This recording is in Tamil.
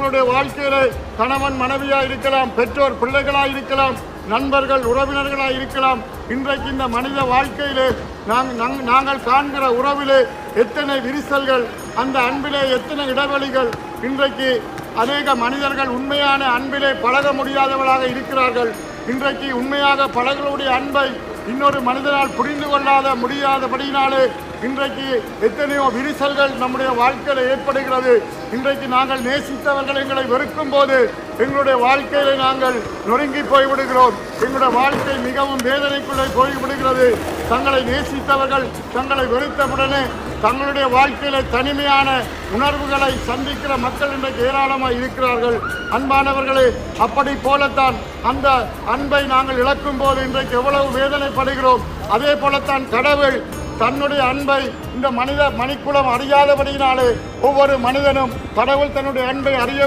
எங்களுடைய வாழ்க்கையிலே கணவன் மனைவியாக இருக்கலாம், பெற்றோர் பிள்ளைகளாக இருக்கலாம், நண்பர்கள் உறவினர்களாக இருக்கலாம். இன்றைக்கு இந்த மனித வாழ்க்கையிலே நாங்கள் காண்கிற உறவிலே எத்தனை விரிசல்கள், அந்த அன்பிலே எத்தனை இடைவெளிகள். இன்றைக்கு அநேக மனிதர்கள் உண்மையான அன்பிலே பழக முடியாதவர்களாக இருக்கிறார்கள். இன்றைக்கு உண்மையாக பழகளுடைய அன்பை இன்னொரு மனிதனால் புரிந்து கொள்ளாத முடியாதபடியினாலே இன்றைக்கு எத்தனையோ விரிசல்கள் நம்முடைய வாழ்க்கையில் ஏற்படுகிறது. இன்றைக்கு நாங்கள் நேசித்தவர்கள் எங்களை வெறுக்கும் போது எங்களுடைய வாழ்க்கையில நாங்கள் நொறுங்கி போய்விடுகிறோம். எங்களுடைய வாழ்க்கை மிகவும் வேதனைக்குள்ளே போய்விடுகிறது. தங்களை நேசித்தவர்கள் தங்களை வெறுத்தவுடனே தங்களுடைய வாழ்க்கையில தனிமையான உணர்வுகளை சந்திக்கிற மக்கள் இன்றைக்கு ஏராளமாக இருக்கிறார்கள். அன்பானவர்களே, அப்படி போலத்தான் அந்த அன்பை நாங்கள் இழக்கும் போது இன்றைக்கு எவ்வளவு வேதனைப்படுகிறோம். அதே போலத்தான் கடவுள் தன்னுடைய அன்பை இந்த மனிதகுலம் அறியாதபடியினாலே ஒவ்வொரு மனிதனும் கடவுள் தன்னுடைய அன்பை அறிய